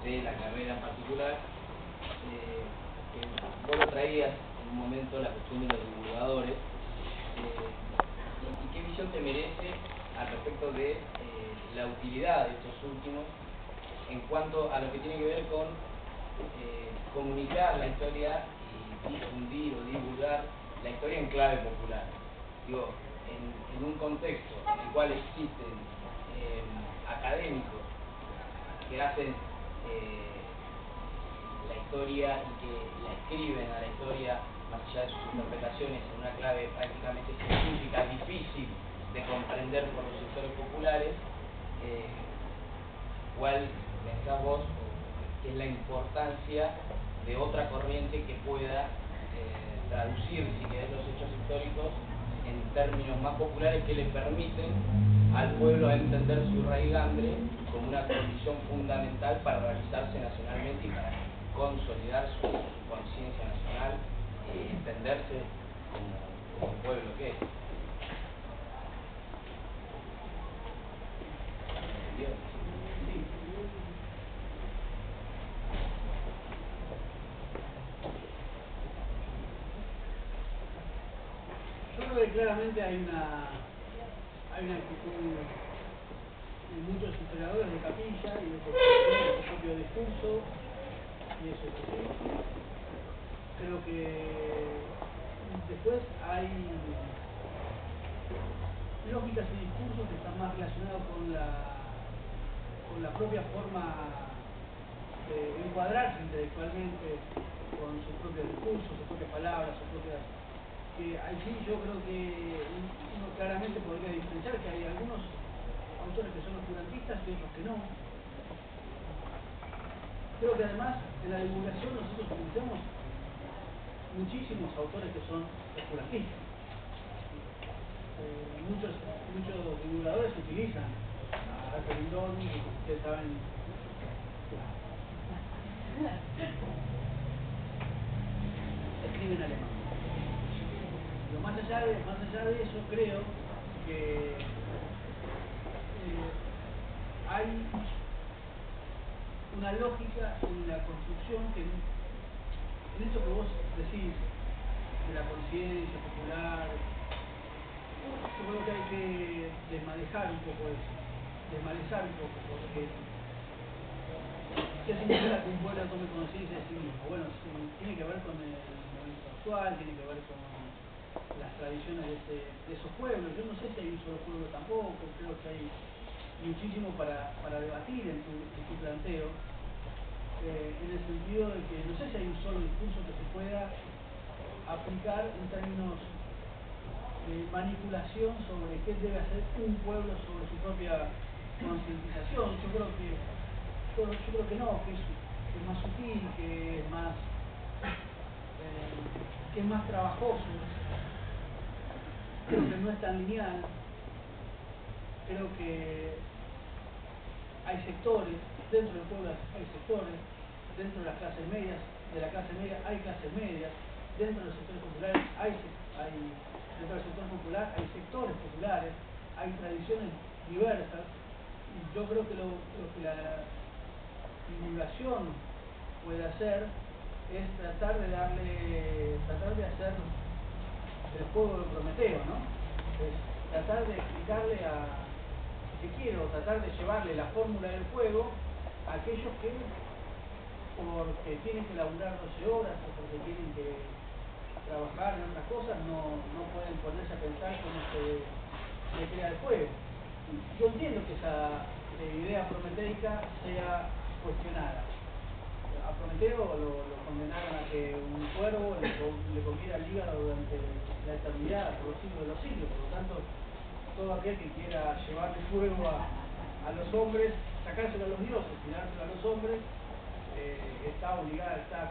de la carrera en particular, que vos lo traías en un momento, la cuestión de los divulgadores, y qué visión te merece al respecto de la utilidad de estos últimos en cuanto a lo que tiene que ver con comunicar la historia y difundir o divulgar la historia en clave popular. Digo, en un contexto en el cual existen académicos que hacen la historia y que la escriben a la historia más allá de sus interpretaciones en una clave prácticamente científica, difícil de comprender por los sectores populares, ¿cuál pensás vos que es la importancia de otra corriente que pueda traducir, si querés, los hechos históricos en términos más populares que le permiten al pueblo entender su raigambre como una condición fundamental para realizarse nacionalmente y para consolidar su conciencia nacional y entenderse como pueblo que es? Yo creo que claramente hay una actitud de muchos historiadores de capilla y de construcción de su propio discurso, y eso es así. Creo que después hay lógicas y discursos que están más relacionados con la propia forma de encuadrarse intelectualmente con su propio discurso, sus propias palabras, sus propias... que allí yo creo que uno claramente podría diferenciar que hay algunos autores que son oscurantistas y otros que no. Creo que además en la divulgación nosotros utilizamos muchísimos autores que son oscurantistas. Muchos divulgadores utilizan a Arthur, que ustedes saben, escribe en alemán. Pero más allá de eso, creo que hay una lógica en la construcción que en esto que vos decís de la conciencia popular, yo creo que hay que desmanejar un poco eso, desmalezar un poco, porque ¿qué significa que un pueblo tome conciencia de sí mismo? Bueno, tiene que ver con el momento actual, tiene que ver con las tradiciones de esos pueblos. Yo no sé si hay un solo pueblo tampoco, creo que hay muchísimo para debatir en tu planteo, en el sentido de que no sé si hay un solo discurso que se pueda aplicar en términos de manipulación sobre qué debe hacer un pueblo sobre su propia concientización. Yo creo que no, que es más sutil, que es más trabajoso. Creo que no es tan lineal. Creo que hay sectores, dentro del pueblo hay sectores, dentro de las clases medias, hay clases medias, dentro de los sectores populares dentro del sector popular hay sectores populares, hay tradiciones diversas, y yo creo que lo que la divulgación puede hacer es tratar de hacer el juego de Prometeo, ¿no? Es tratar de explicarle tratar de llevarle la fórmula del juego a aquellos que, porque tienen que laburar 12 horas o porque tienen que trabajar en otras cosas, no pueden ponerse a pensar cómo se crea el juego. Yo entiendo que esa idea prometeica sea cuestionada. A Prometeo lo condenaron a que un cuervo le comiera el hígado durante la eternidad, por los siglos de los siglos. Por lo tanto, todo aquel que quiera llevarle fuego a los hombres, sacárselo a los dioses y dárselo a los hombres, está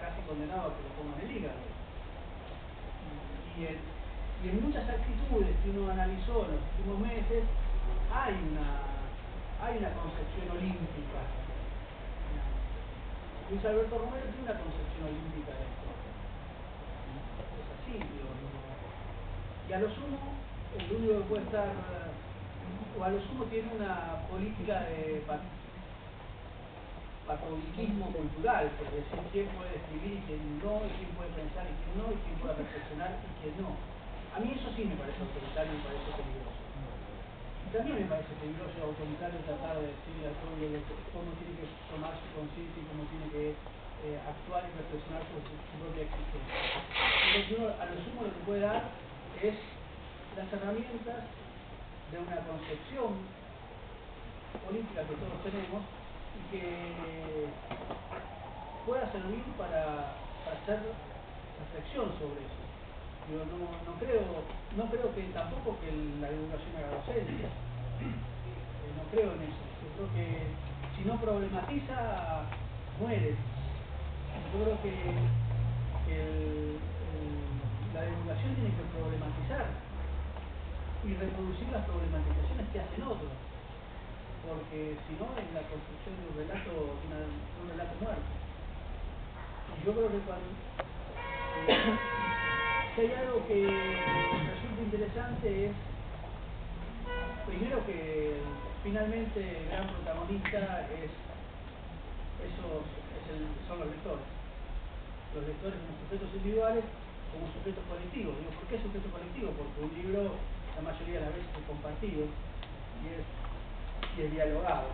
casi condenado a que le pongan el hígado. Y en muchas actitudes que uno analizó en los últimos meses, hay una concepción olímpica. Luis Alberto Romero tiene una concepción olímpica de esto. Es así, y a lo sumo, el único que puede estar, o a lo sumo tiene una política de patriotismo cultural, es decir, quién puede escribir y quién no, y quién puede pensar y quién no, y quién puede reflexionar y quién no. A mí eso sí me parece autoritario y me parece peligroso. Y también me parece peligroso y autoritario tratar de decirle al pueblo cómo tiene que tomar su conciencia y cómo tiene que actuar y reflexionar sobre su propia existencia. Entonces uno a lo sumo lo que puede dar es las herramientas de una concepción política que todos tenemos y que pueda servir para hacer reflexión sobre eso. Yo no creo que tampoco que la divulgación haga docencia. No creo en eso. Yo creo que si no problematiza, muere. Yo creo que la divulgación tiene que problematizar y reproducir las problematizaciones que hacen otros. Porque si no es la construcción de un relato muerto. Y yo creo que si hay algo que resulta interesante es, primero que finalmente el gran protagonista son los lectores. Los lectores como sujetos individuales, como sujetos colectivos. Digo, ¿por qué sujeto colectivo? Porque un libro la mayoría de las veces es compartido y es dialogado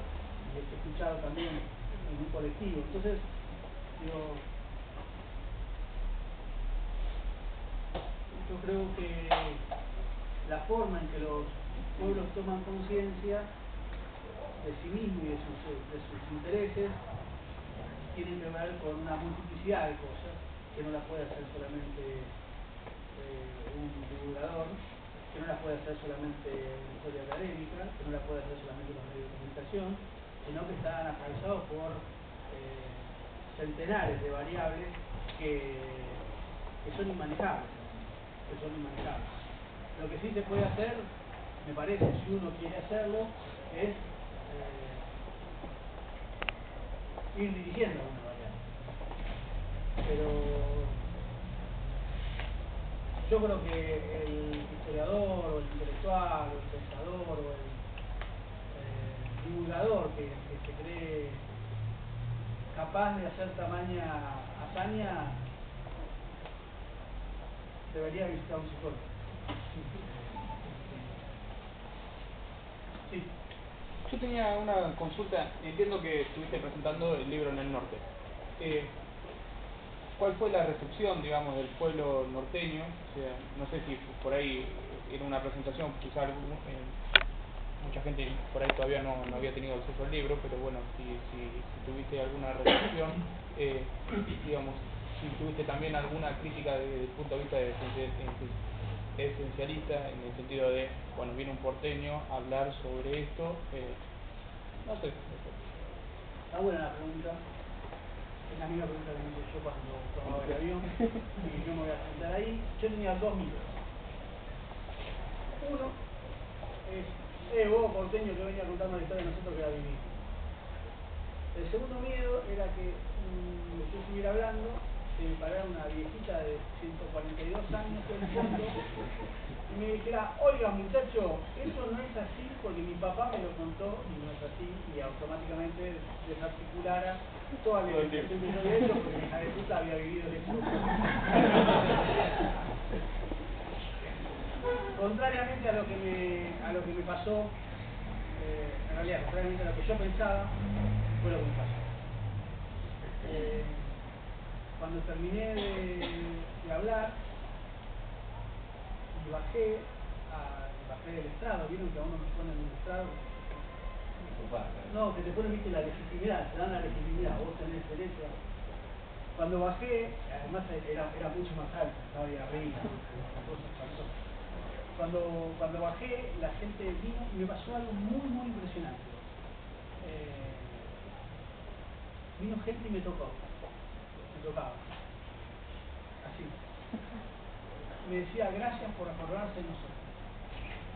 y es escuchado también en un colectivo. Entonces, digo, yo creo que la forma en que los pueblos toman conciencia de sí mismos y de sus intereses tienen que ver con una multiplicidad de cosas que no la puede hacer solamente un divulgador, que no la puede hacer solamente una historia académica, que no la puede hacer solamente los medios de comunicación, sino que están atravesados por centenares de variables que son inmanejables. Lo que sí se puede hacer, me parece, si uno quiere hacerlo, es ir dirigiendo alguna variable. Pero yo creo que el historiador, o el intelectual, o el pensador, o el divulgador que se cree capaz de hacer tamaña hazaña, debería visitar un psicólogo. Sí. Yo tenía una consulta, entiendo que estuviste presentando el libro en el norte. ¿Cuál fue la recepción, digamos, del pueblo norteño? O sea, no sé si por ahí era una presentación, quizás mucha gente por ahí todavía no había tenido acceso al libro, pero bueno, si tuviste alguna recepción, digamos, si tuviste también alguna crítica desde el punto de vista esencialista, en el sentido de, bueno, viene un porteño a hablar sobre esto, no sé. Está buena la pregunta. Es la misma pregunta que me hice yo cuando tomaba el avión y yo me voy a sentar ahí. Yo tenía dos miedos. Uno es vos, porteño, que venía a contarnos la historia de nosotros que la viví. El segundo miedo era que yo estuviera hablando, se me parara una viejita de 142 años en el fondo y me dijera, oiga muchacho, eso no es así porque mi papá me lo contó y no es así, y automáticamente desarticulara toda la investigación que yo había hecho porque mi hija de puta había vivido eso. Contrariamente a lo que me pasó, en realidad, contrariamente a lo que yo pensaba, fue lo que me pasó. Cuando terminé de hablar y bajé del estrado, vieron que a uno me ponen en un estrado. No, que te ponen, viste, la legitimidad, te dan la legitimidad, vos tenés derecho. Cuando bajé, además era mucho más alto, estaba ahí arriba, una cosa espantosa. Cuando bajé, la gente vino y me pasó algo muy, muy impresionante. Vino gente y me tocaba, así. Me decía gracias por acordarse de nosotros.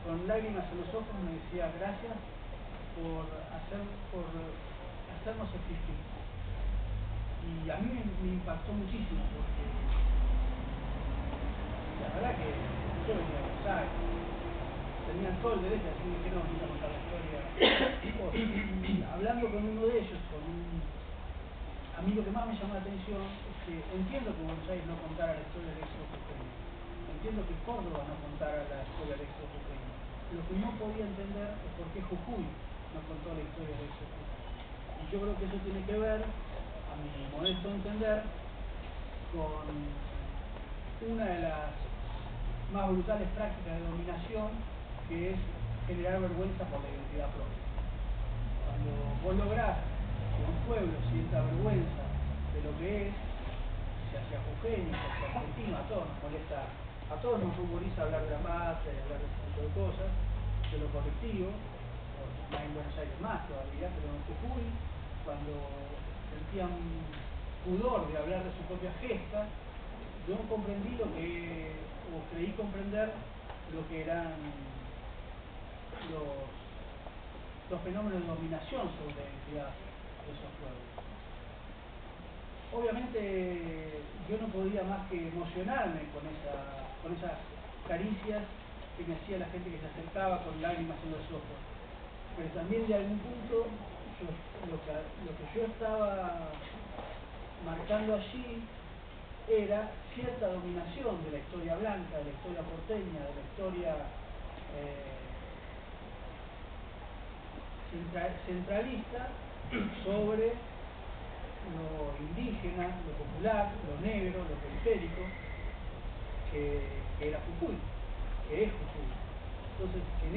Con lágrimas en los ojos me decía gracias por hacernos existir. Y a mí me impactó muchísimo porque la verdad que yo venía a Buenos Aires, tenían todo el derecho, así que no venía a contar la historia. Y hablando con uno de ellos, con un mí lo que más me llamó la atención es que entiendo que Buenos Aires no contara la historia del éxodo jujeño, entiendo que Córdoba no contara la historia del éxodo jujeño. Lo que no podía entender es por qué Jujuy no contó la historia del éxodo jujeño. Y yo creo que eso tiene que ver, a mi modesto entender, con una de las más brutales prácticas de dominación, que es generar vergüenza por la identidad propia. Cuando vos lográs que un pueblo sienta vergüenza de lo que es, se hacia jujeño, se hacia argentino, a todos nos molesta, a todos nos ruboriza hablar de la patria, hablar de ese tipo de cosas, de lo colectivo, más en Buenos Aires más todavía, pero en Jujuy, cuando sentían pudor de hablar de su propia gesta, yo comprendí lo que, o creí comprender lo que eran los fenómenos de dominación sobre la identidad de esos pueblos. Obviamente yo no podía más que emocionarme con esas caricias que me hacía la gente que se acercaba con lágrimas en los ojos, pero también de algún punto lo que yo estaba marcando allí era cierta dominación de la historia blanca, de la historia porteña, de la historia centralista sobre lo indígena, lo popular, lo negro, lo periférico, que era Jujuy, que es Jujuy. Entonces, en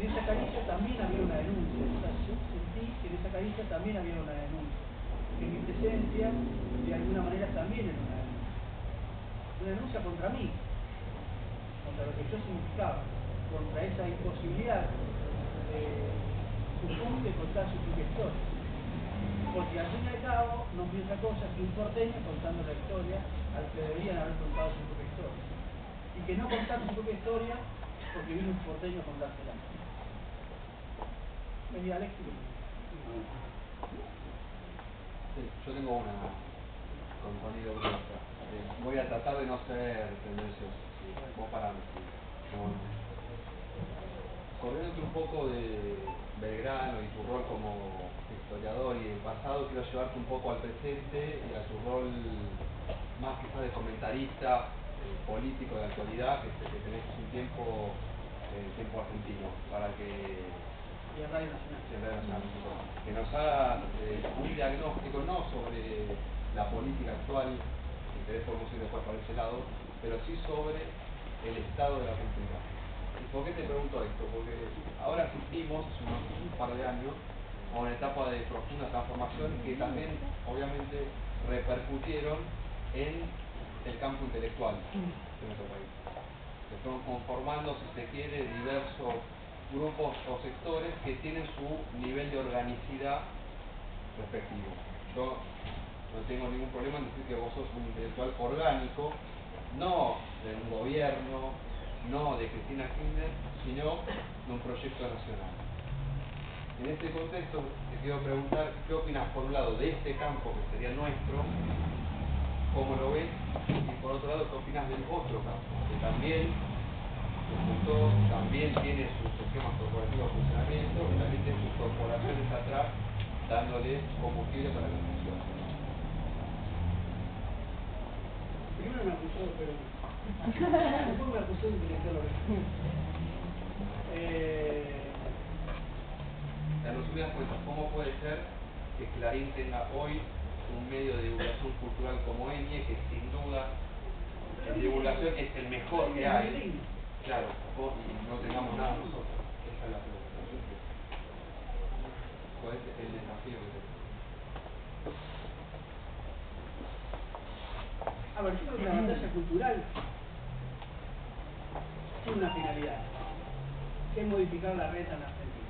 esa caricia también había una denuncia, o sea, sentí que en esa caricia también había una denuncia, que mi presencia, de alguna manera, también era una denuncia contra mí, contra lo que yo significaba, contra esa imposibilidad de Jujuy de contar su propia historia. Porque al fin y al cabo no piensa cosa que un porteño contando la historia al que deberían haber contado su propia historia. Y que no contar su propia historia porque vino un porteño a contársela. Es dialéctico. Sí, yo tengo una con Ronnie Brunza. Voy a tratar de no ser tendencioso. ¿Sí? Vos parame. Corriéndote un poco de Belgrano y tu rol como historiador y el pasado, quiero llevarte un poco al presente y a tu rol más quizás de comentarista político de la actualidad que tenés un tiempo argentino, para que Y en Radio Nacional. Que nos haga un diagnóstico no sobre la política actual, si querés podemos ir después por ese lado, pero sí sobre el estado de la Argentina. ¿Y por qué te pregunto esto? Porque ahora asistimos, hace un par de años, a una etapa de profunda transformación que también, obviamente, repercutieron en el campo intelectual de nuestro país. Se fueron conformando, si se quiere, diversos grupos o sectores que tienen su nivel de organicidad respectivo. Yo no tengo ningún problema en decir que vos sos un intelectual orgánico, no de un gobierno, no de Cristina Kirchner, sino de un proyecto nacional. En este contexto te quiero preguntar qué opinas por un lado de este campo que sería nuestro, cómo lo ves, y por otro lado qué opinas del otro campo, que también también tiene sus esquemas corporativos de funcionamiento y también tiene sus corporaciones atrás dándole combustible para la función. Primero me acusó de peronista. Después me acusó de intelectual. En resumidas cuentas, ¿cómo puede ser que Clarín tenga hoy un medio de divulgación cultural como ENIE, que sin duda en divulgación es el mejor que hay? Claro, y no tengamos nada nosotros. Esa es la pregunta. ¿Cuál es el desafío que tenemos? A ver, yo creo que la batalla cultural tiene una finalidad, que es modificar la renta en Argentina.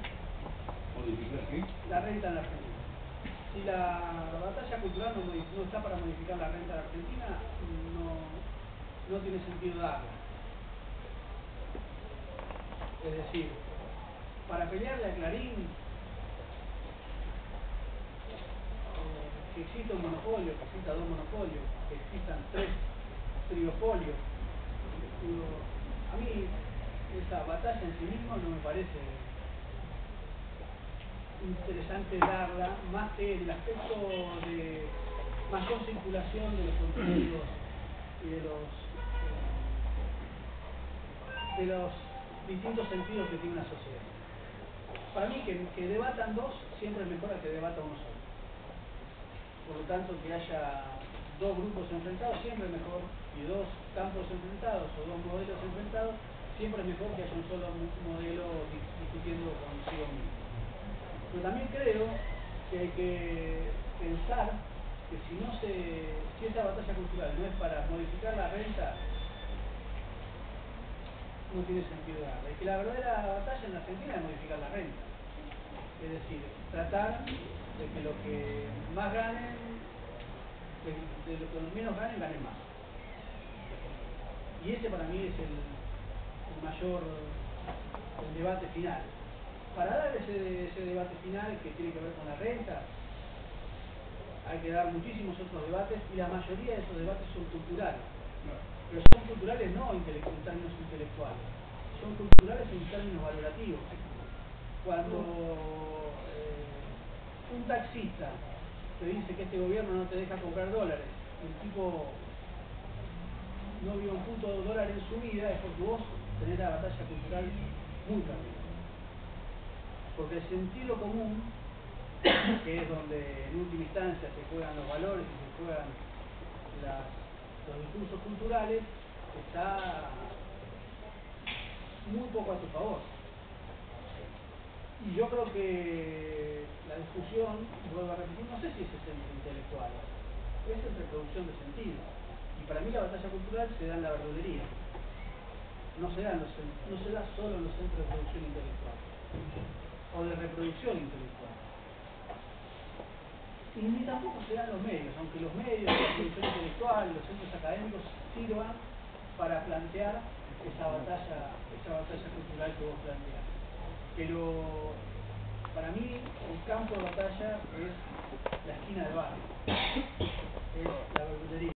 ¿Modificar qué? La renta en Argentina. Si la batalla cultural no está para modificar la renta en Argentina, no tiene sentido darla. Es decir, para pelearle a Clarín, que exista un monopolio, que exista dos monopolios, que existan tres triopolios. A mí esa batalla en sí misma no me parece interesante darla, más que el aspecto de mayor circulación de los contenidos y de los distintos sentidos que tiene una sociedad. Para mí que debatan dos siempre es mejor a que debata uno solo. Por lo tanto, que haya dos grupos enfrentados siempre es mejor, y dos campos enfrentados o dos modelos enfrentados siempre es mejor que haya un solo modelo discutiendo consigo mismo. Pero también creo que hay que pensar que si esa batalla cultural no es para modificar la renta, no tiene sentido darla. Y que la verdadera batalla en la Argentina es modificar la renta. Es decir, tratar de que lo que más ganen, de lo que los menos ganen más. Y ese para mí es el mayor debate final. Para dar ese debate final que tiene que ver con la renta, hay que dar muchísimos otros debates, y la mayoría de esos debates son culturales. Pero son culturales no en términos intelectuales, son culturales en términos valorativos. Cuando un taxista te dice que este gobierno no te deja comprar dólares, el tipo no vio un punto de dólar en su vida, es porque vos tenés la batalla cultural muy rápida. Porque el sentido común, que es donde en última instancia se juegan los valores y se juegan los discursos culturales, está muy poco a tu favor. Y yo creo que la discusión, vuelvo a repetir, no sé si es entre intelectuales, es entre producción de sentido. Y para mí la batalla cultural se da en la verdulería, no se da solo en los centros de producción intelectual o de reproducción intelectual. Y ni tampoco se dan los medios, aunque los medios, la producción intelectual, los centros académicos sirvan para plantear esa batalla cultural que vos planteás. Pero para mí el campo de batalla es la esquina del barrio, es la verdulería.